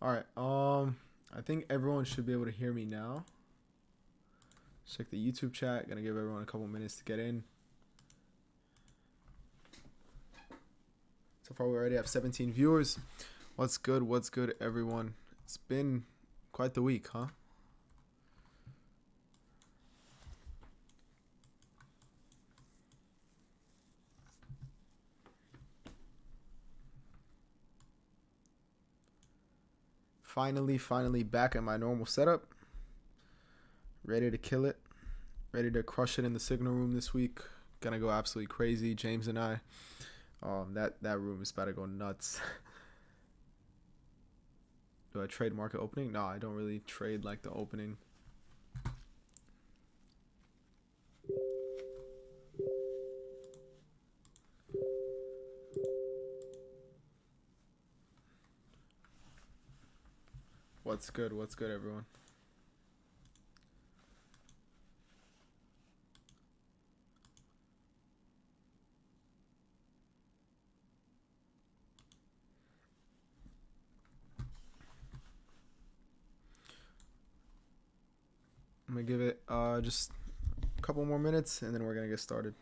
All right. I think everyone should be able to hear me now. Check the YouTube chat. Gonna give everyone a couple minutes to get in. So far, we already have 17 viewers. What's good? What's good, everyone? It's been quite the week, huh? Finally back at my normal setup. Ready to kill it. Ready to crush it in the signal room this week. Gonna go absolutely crazy, James and I. That room is about to go nuts. Do I trade market opening? No, I don't really trade like the opening. What's good? What's good, everyone? I'm gonna give it just a couple more minutes and then we're gonna get started.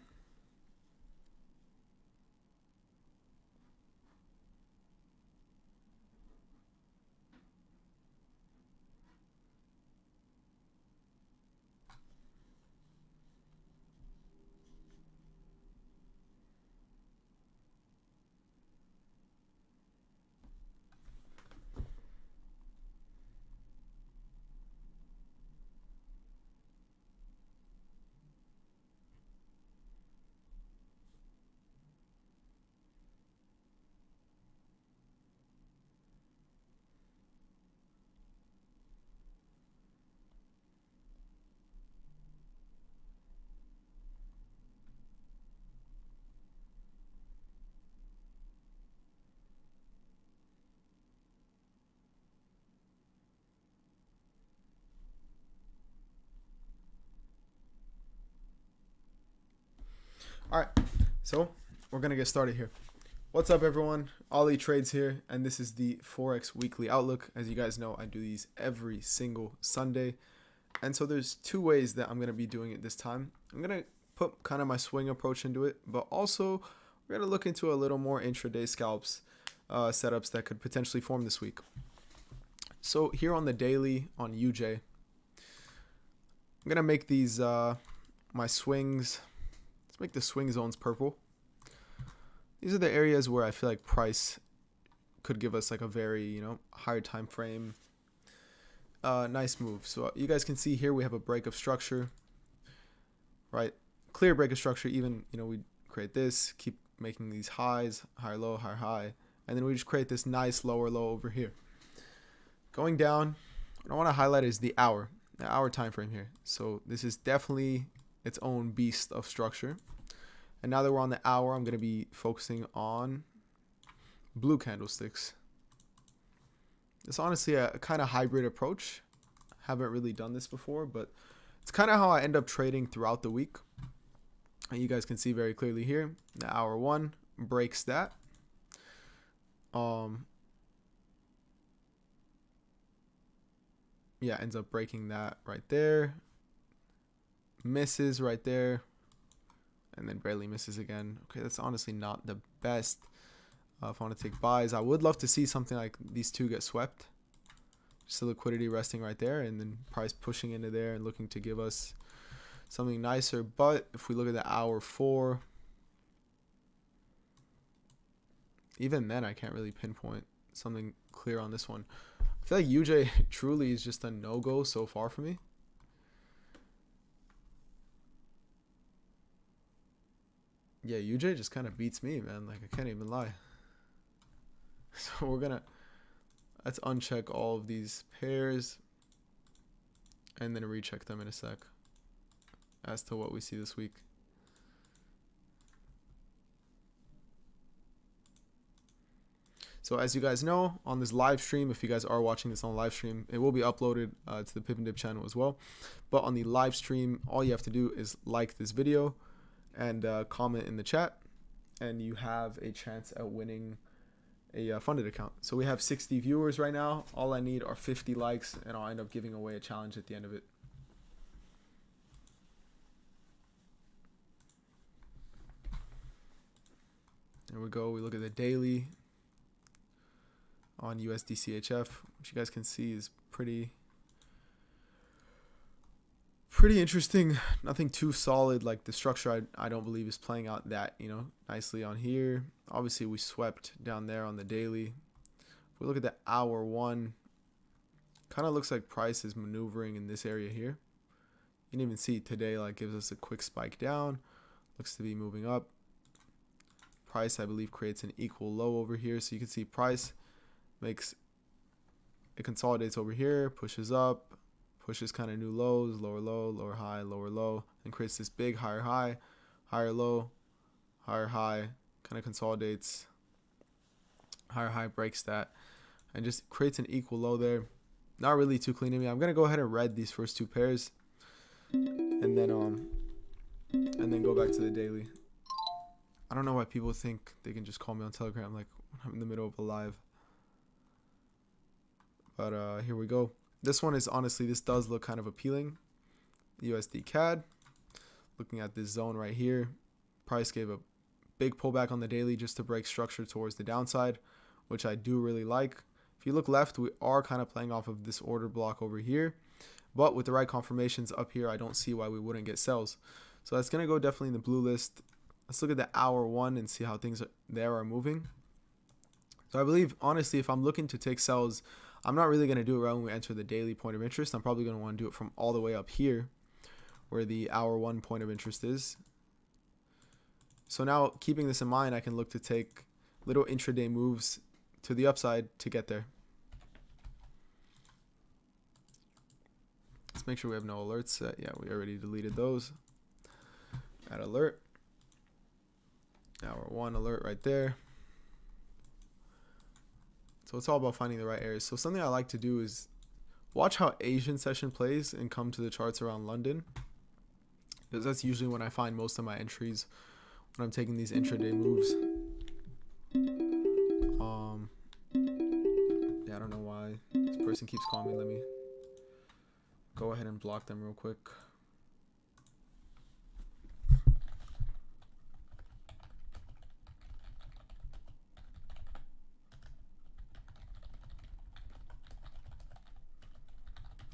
All right, so we're gonna get started here. What's up, everyone? Ollie Trades here, and this is the Forex Weekly Outlook. As you guys know, I do these every single Sunday, and so there's two ways that I'm gonna be doing it this time. I'm gonna put kind of my swing approach into it, but also we're gonna look into a little more intraday scalps setups that could potentially form this week. So here on the daily on UJ, I'm gonna make these my swings. Let's make the swing zones purple. These are the areas where I feel like price could give us like a very, higher time frame, nice move. So you guys can see here we have a break of structure, right? Clear break of structure. Even, we create this, keep making these highs, higher low, higher high, and then we just create this nice lower low over here. Going down, what I want to highlight is the hour time frame here. So this is definitely its own beast of structure. And now that we're on the hour, I'm going to be focusing on blue candlesticks. It's honestly a kind of hybrid approach. Haven't really done this before, but it's kind of how I end up trading throughout the week. And you guys can see very clearly here, the hour one breaks that. Yeah, ends up breaking that right there. Misses right there. And then barely misses again. Okay, that's honestly not the best. If I want to take buys, I would love to see something like these two get swept. Just the liquidity resting right there, and then price pushing into there and looking to give us something nicer. But if we look at the hour four, even then I can't really pinpoint something clear on this one. I feel like UJ truly is just a no-go so far for me. Yeah, UJ just kind of beats me, man. Like, I can't even lie. So let's uncheck all of these pairs and then recheck them in a sec as to what we see this week. So as you guys know, on this live stream, if you guys are watching this on live stream, it will be uploaded to the Pip and Dip channel as well. But on the live stream, all you have to do is like this video and comment in the chat, and you have a chance at winning a funded account. So we have 60 viewers right now. All I need are 50 likes, and I'll end up giving away a challenge at the end of it. There we go. We look at the daily on USDCHF, which you guys can see is pretty interesting. Nothing too solid. Like the structure, I don't believe is playing out that, nicely on here. Obviously, we swept down there on the daily. If we look at the hour one, kind of looks like price is maneuvering in this area here. You can even see today, like, gives us a quick spike down. Looks to be moving up. Price, I believe, creates an equal low over here. So you can see price it consolidates over here, pushes up, pushes kind of new lows, lower low, lower high, lower low, and creates this big higher high, higher low, higher high, kind of consolidates, higher high, breaks that, and just creates an equal low there. Not really too clean to me. I'm gonna go ahead and read these first two pairs, and then go back to the daily. I don't know why people think they can just call me on Telegram like I'm in the middle of a live. But here we go. This one is honestly, this does look kind of appealing. USD CAD. Looking at this zone right here. Price gave a big pullback on the daily just to break structure towards the downside, which I do really like. If you look left, we are kind of playing off of this order block over here. But with the right confirmations up here, I don't see why we wouldn't get sells. So that's going to go definitely in the blue list. Let's look at the hour one and see how things there are moving. So I believe, honestly, if I'm looking to take sells, I'm not really going to do it right when we enter the daily point of interest. I'm probably going to want to do it from all the way up here where the hour one point of interest is. So now, keeping this in mind, I can look to take little intraday moves to the upside to get there. Let's make sure we have no alerts set. Yeah, we already deleted those. Add alert. Hour one alert right there. So it's all about finding the right areas. So something I like to do is watch how Asian session plays and come to the charts around London, because that's usually when I find most of my entries when I'm taking these intraday moves. Yeah, I don't know why this person keeps calling me. Let me go ahead and block them real quick.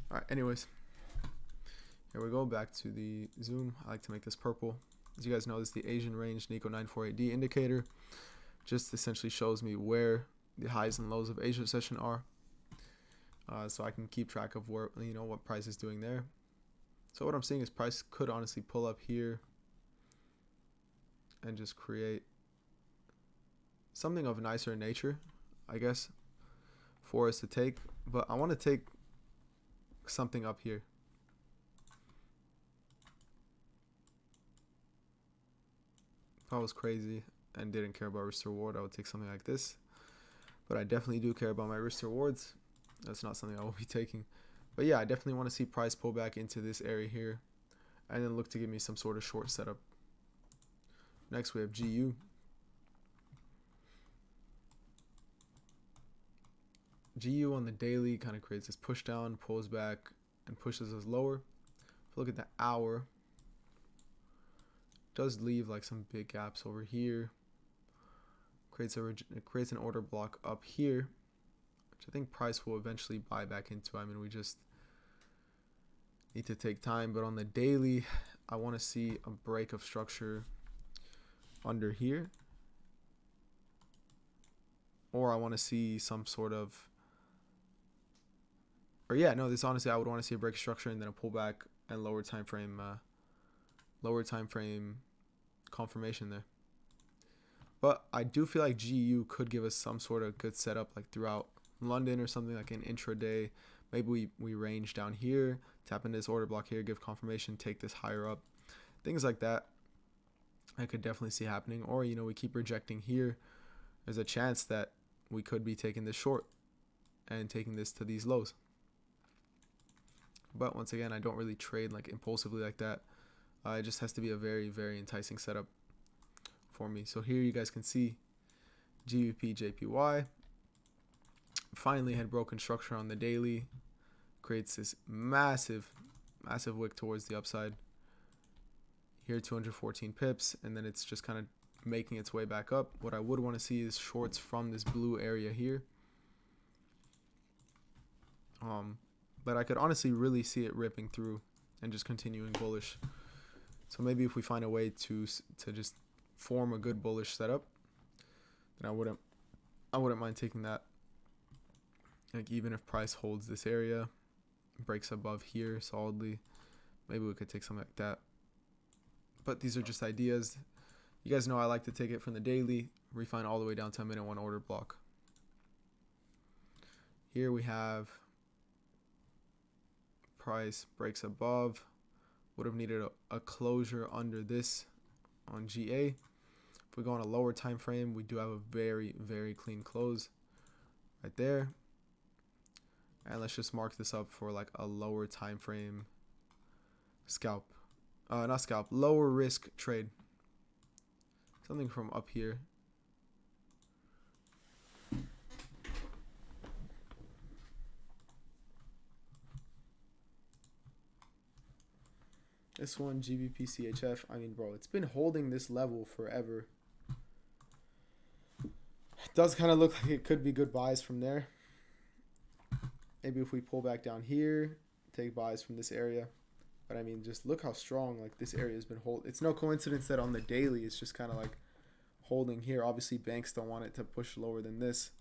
Alright, anyways, here we go, back to the zoom. I like to make this purple. As you guys know, this is the Asian range Nikkei 948D indicator. Just essentially shows me where the highs and lows of Asia session are, so I can keep track of where, what price is doing there. So what I'm seeing is price could honestly pull up here and just create something of nicer nature, I guess, for us to take. But I want to take something up here. If I was crazy and didn't care about risk to reward, I would take something like this. But I definitely do care about my risk to rewards. That's not something I will be taking. But yeah, I definitely want to see price pull back into this area here and then look to give me some sort of short setup. Next we have GU. GU on the daily kind of creates this push down, pulls back, and pushes us lower. If you look at the hour, it does leave like some big gaps over here. It creates an order block up here, which I think price will eventually buy back into. I mean, we just need to take time. But on the daily, I want to see a break of structure under here, or I want to see some sort of, this honestly, I would want to see a break of structure and then a pullback and lower time frame confirmation there. But I do feel like GU could give us some sort of good setup like throughout London or something, like an intraday. Maybe we range down here, tap into this order block here, give confirmation, take this higher up. Things like that I could definitely see happening. Or, we keep rejecting here. There's a chance that we could be taking this short and taking this to these lows. But once again, I don't really trade like impulsively like that. It just has to be a very, very enticing setup for me. So here you guys can see GBP JPY. finally had broken structure on the daily, creates this massive wick towards the upside. Here 214 pips, and then it's just kind of making its way back up. What I would want to see is shorts from this blue area here. But I could honestly really see it ripping through and just continuing bullish. So maybe if we find a way to just form a good bullish setup, then I wouldn't mind taking that. Like even if price holds this area, breaks above here solidly, maybe we could take something like that. But these are just ideas. You guys know I like to take it from the daily, refine all the way down to a minute one order block. Here we have price breaks above, would have needed a closure under this on GA. If we go on a lower time frame, we do have a very clean close right there. And let's just mark this up for like a lower time frame scalp. Not scalp, lower risk trade. Something from up here. This one, GBP CHF. I mean, bro, it's been holding this level forever. It does kind of look like it could be good buys from there. Maybe if we pull back down here, take buys from this area. But I mean, just look how strong like this area has been holding. It's no coincidence that on the daily, it's just kind of like holding here. Obviously, banks don't want it to push lower than this.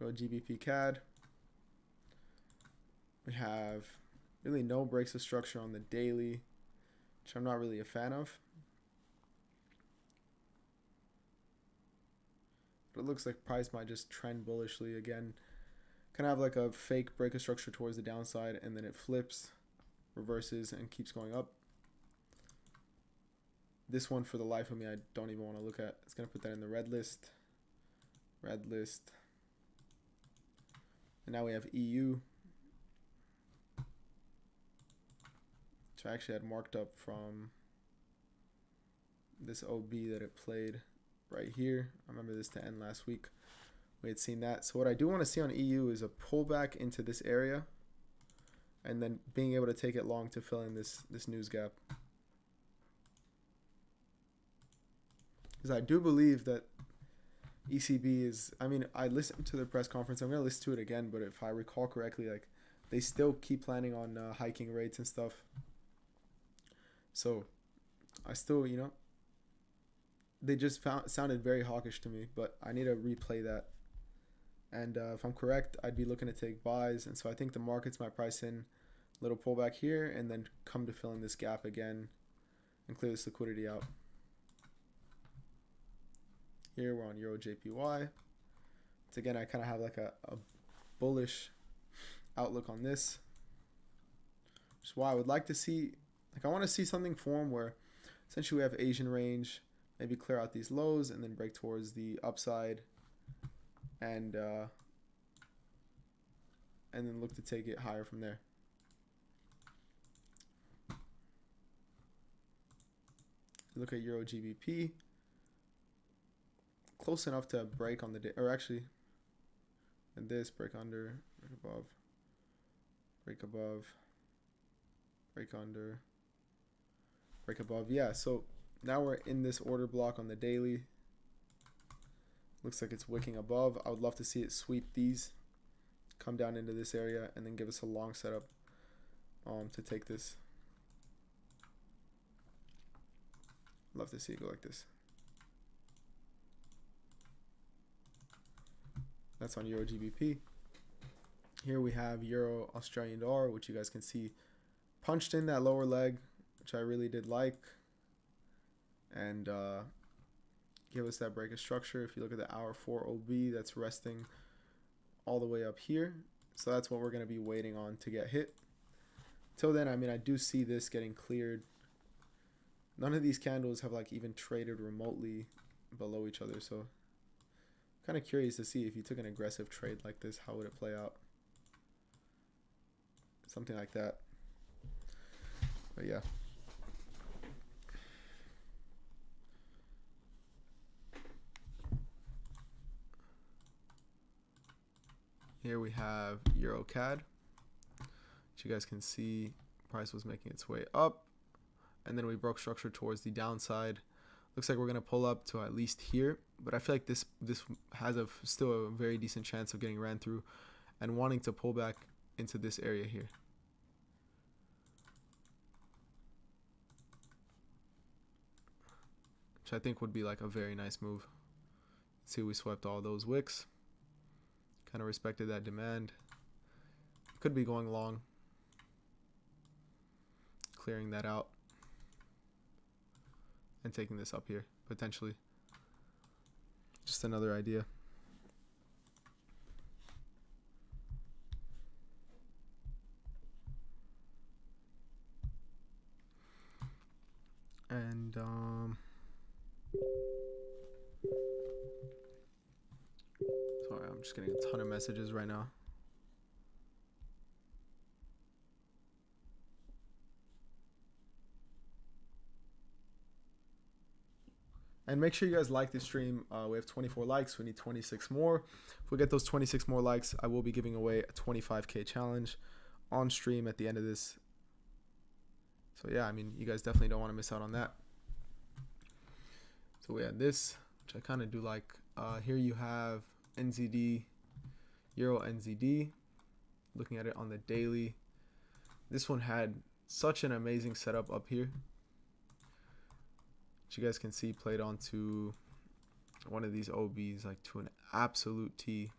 Go GBP CAD. We have really no breaks of structure on the daily, which I'm not really a fan of. But it looks like price might just trend bullishly again. Kind of have like a fake break of structure towards the downside, and then it flips, reverses, and keeps going up. This one, for the life of me, I don't even want to look at. It's going to put that in the red list. Red list. And now we have EU, which I actually had marked up from this OB that it played right here. I remember this to end last week. We had seen that. So what I do want to see on EU is a pullback into this area, and then being able to take it long to fill in this news gap. Because I do believe that ECB is, I mean, I listened to the press conference. I'm going to listen to it again, but if I recall correctly, like they still keep planning on hiking rates and stuff. So I still, you know, they just sounded very hawkish to me, but I need to replay that. And if I'm correct, I'd be looking to take buys. And so I think the markets might price in a little pullback here and then come to fill in this gap again and clear this liquidity out. Here we're on Euro JPY. So again, I kind of have like a bullish outlook on this. Which is why I would like to see, like I want to see something form where essentially we have Asian range, maybe clear out these lows and then break towards the upside, and then look to take it higher from there. Look at Euro GBP. Close enough to break on the day, or actually, and this break under, break above, break above, break under, break above. Yeah, so now we're in this order block on the daily. Looks like it's wicking above. I would love to see it sweep these, come down into this area, and then give us a long setup to take this. Love to see it go like this. That's on Euro GBP. Here we have Euro Australian dollar, which you guys can see punched in that lower leg, which I really did like, and give us that break of structure. If you look at the hour 4 OB, that's resting all the way up here. So that's what we're going to be waiting on to get hit. Till then, I mean, I do see this getting cleared. None of these candles have like even traded remotely below each other, so kind of curious to see if you took an aggressive trade like this, how would it play out? Something like that. But yeah. Here we have Euro CAD, which you guys can see price was making its way up, and then we broke structure towards the downside. Looks like we're gonna pull up to at least here, but I feel like this has still a very decent chance of getting ran through and wanting to pull back into this area here. Which I think would be like a very nice move. See, we swept all those wicks. Kind of respected that demand. Could be going long. Clearing that out. And taking this up here, potentially. Just another idea. And sorry, I'm just getting a ton of messages right now. And make sure you guys like this stream. We have 24 likes. We need 26 more. If we get those 26 more likes, I will be giving away a 25K challenge on stream at the end of this. So yeah, I mean, you guys definitely don't want to miss out on that. So we had this, which I kind of do like. Here you have NZD, Euro NZD. Looking at it on the daily. This one had such an amazing setup up here. You guys can see played onto one of these OBs, like to an absolute T.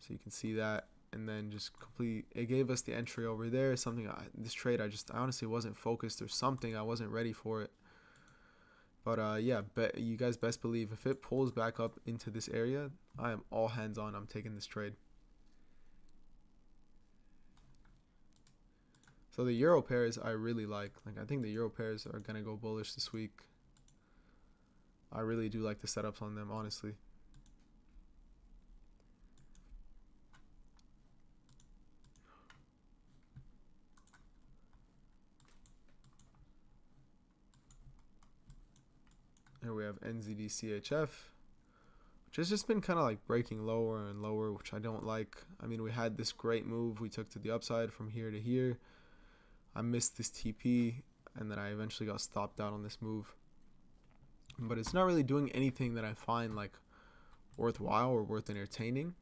So you can see that, and then just it gave us the entry over there. Something this trade I honestly wasn't focused or something. I wasn't ready for it. But yeah, you guys best believe if it pulls back up into this area, I am all hands on. I'm taking this trade. So the Euro pairs I really like. I think the Euro pairs are going to go bullish this week. I really do like the setups on them, honestly. Here we have NZD CHF, which has just been kind of like breaking lower and lower, which I don't like. I mean, we had this great move we took to the upside from here to here. I missed this TP, and then I eventually got stopped out on this move. But it's not really doing anything that I find like worthwhile or worth entertaining.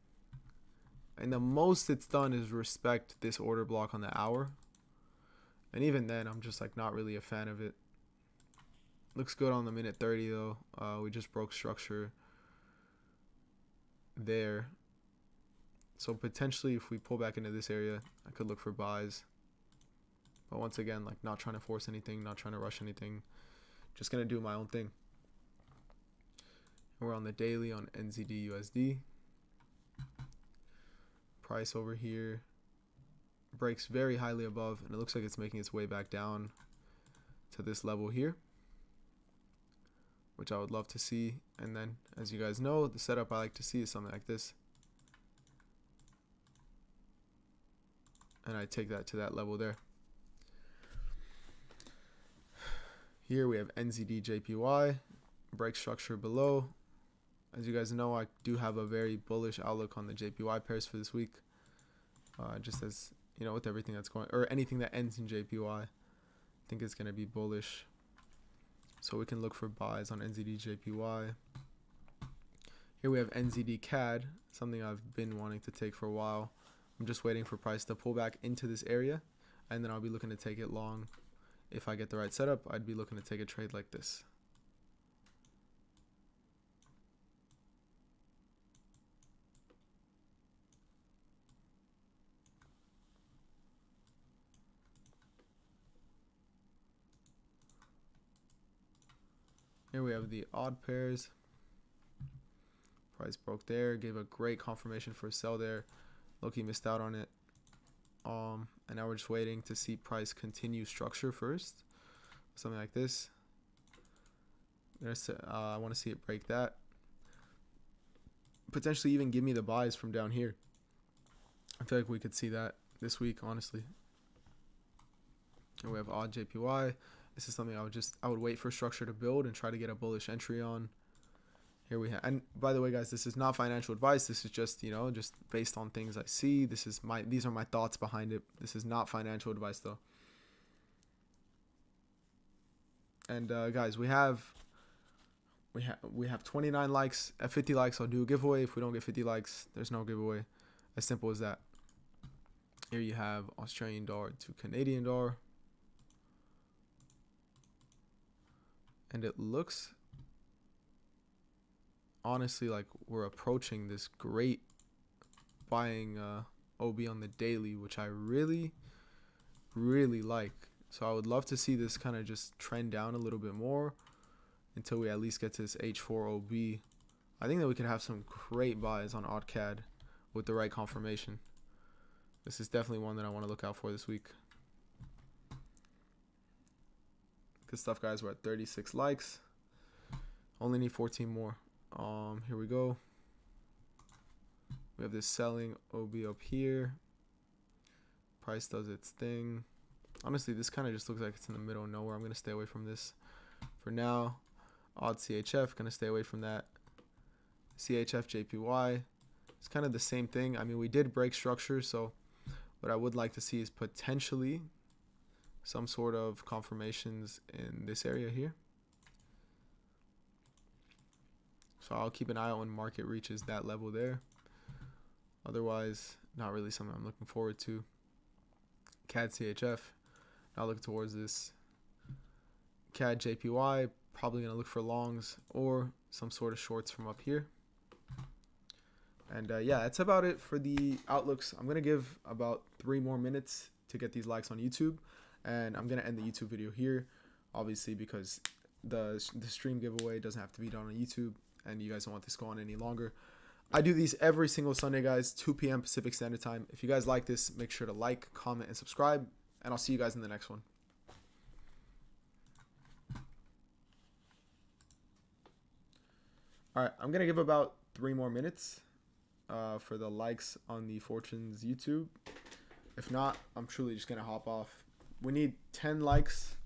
And the most it's done is respect this order block on the hour. And even then, I'm just like not really a fan of it. Looks good on the minute 30 though. We just broke structure there. So potentially if we pull back into this area, I could look for buys. But once again, like not trying to force anything, not trying to rush anything. Just going to do my own thing. We're on the daily on NZD USD. Price over here breaks very highly above, and it looks like it's making its way back down to this level here, which I would love to see. And then, as you guys know, the setup I like to see is something like this. And I take that to that level there. Here we have NZD JPY, break structure below. As you guys know, I do have a very bullish outlook on the JPY pairs for this week. Just as, you know, with everything that's going, or anything that ends in JPY, I think it's going to be bullish. So we can look for buys on NZD JPY. Here we have NZD CAD, something I've been wanting to take for a while. I'm just waiting for price to pull back into this area, and then I'll be looking to take it long. If I get the right setup, I'd be looking to take a trade like this. Here we have the odd pairs. Price broke there, gave a great confirmation for a sell there. Loki missed out on it. And now we're just waiting to see price continue structure first. Something like this. I want to see it break that. Potentially even give me the buys from down here. I feel like we could see that this week, honestly. And we have odd JPY. This is something I would wait for structure to build and try to get a bullish entry on. here we have, and by the way, guys, this is not financial advice. This is just, just based on things I see. These are my thoughts behind it. This is not financial advice though. And guys, we have 29 likes. At 50 likes, I'll do a giveaway. If we don't get 50 likes, there's no giveaway. As simple as that. Here you have Australian dollar to Canadian dollar. And it looks honestly like we're approaching this great buying OB on the daily, which I really like. So I would love to see this kind of just trend down a little bit more until we at least get to this H4 OB. I think that we could have some great buys on AutoCAD with the right confirmation. This is definitely one that I want to look out for this week. Good stuff, guys. We're at 36 likes. Only need 14 more. Here we go. We have this selling OB up here. Price does its thing. Honestly, this kind of just looks like it's in the middle of nowhere. I'm going to stay away from this for now. Odd CHF, going to stay away from that. CHF JPY. It's kind of the same thing. I mean, we did break structure, so what I would like to see is potentially some sort of confirmations in this area here. So I'll keep an eye out when market reaches that level there. Otherwise, not really something I'm looking forward to. CAD CHF. Now look towards this CAD JPY. Probably going to look for longs or some sort of shorts from up here. And yeah, that's about it for the outlooks. I'm going to give about 3 more minutes to get these likes on YouTube. And I'm going to end the YouTube video here, obviously, because the stream giveaway doesn't have to be done on YouTube. And you guys don't want this to go on any longer. I do these every single Sunday, guys, 2 p.m. Pacific Standard Time. If you guys like this, make sure to like, comment, and subscribe. And I'll see you guys in the next one. All right, I'm going to give about 3 more minutes for the likes on the Fortunes YouTube. If not, I'm truly just going to hop off. We need 10 likes.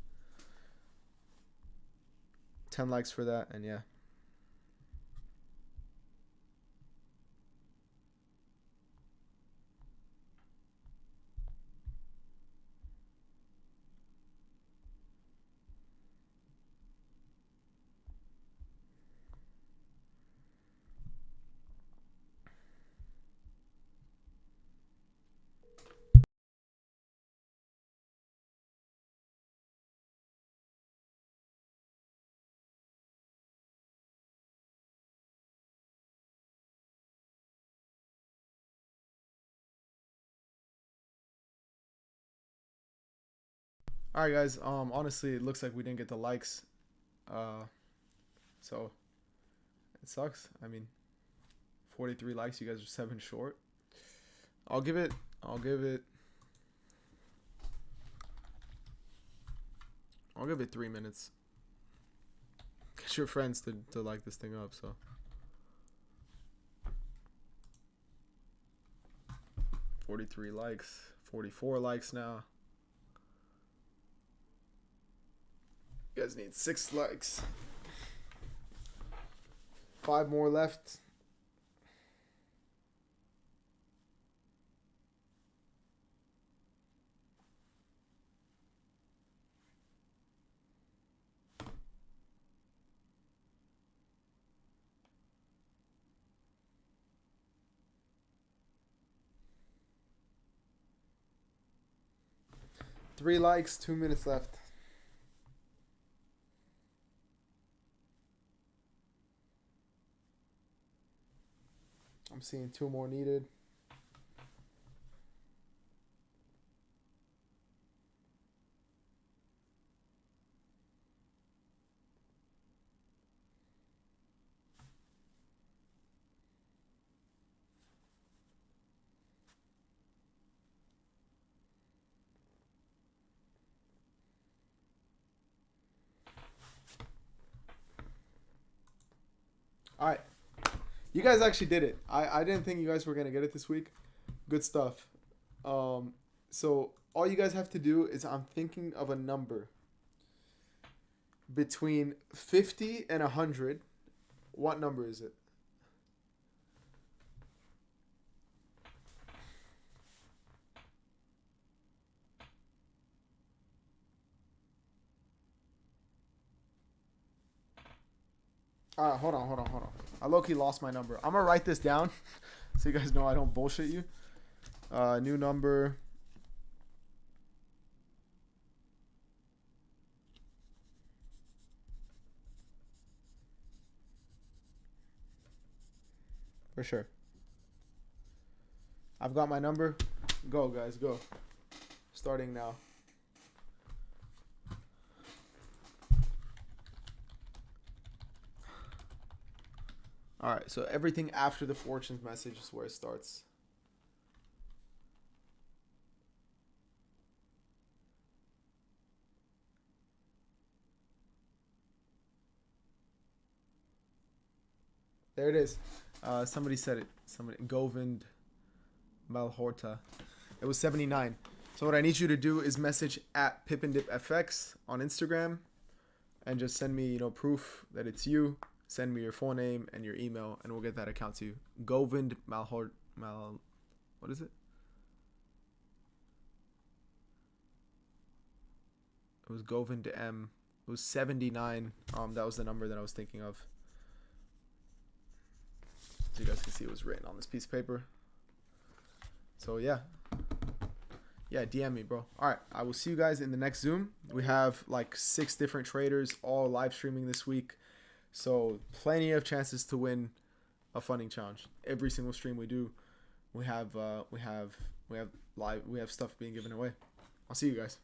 10 likes for that, and yeah. All right, guys. Honestly, it looks like we didn't get the likes. So it sucks. I mean, 43 likes. You guys are 7 short. I'll give it 3 minutes. Get your friends to like this thing up. So 43 likes, 44 likes now. You guys need 6 likes. 5 more left. Three likes, 2 minutes left. I'm seeing 2 more needed. All right. You guys actually did it. I didn't think you guys were going to get it this week. Good stuff. So all you guys have to do is I'm thinking of a number between 50 and 100 What number is it? All right, hold on. I low-key lost my number. I'm gonna write this down so you guys know I don't bullshit you. New number. For sure. I've got my number. Go, guys, go. Starting now. All right, so everything after the fortunes message is where it starts. There it is. Somebody said it. Somebody, Govind Malhorta. It was 79. So what I need you to do is message at PippinDipFX on Instagram and just send me, proof that it's you. Send me your full name and your email, and we'll get that account to you. Govind what is it? It was Govind M. It was 79. That was the number that I was thinking of. So you guys can see it was written on this piece of paper. So yeah, DM me, bro. All right, I will see you guys in the next Zoom. We have like 6 different traders all live streaming this week. So plenty of chances to win a funding challenge. Every single stream we do, we have stuff being given away. I'll see you guys.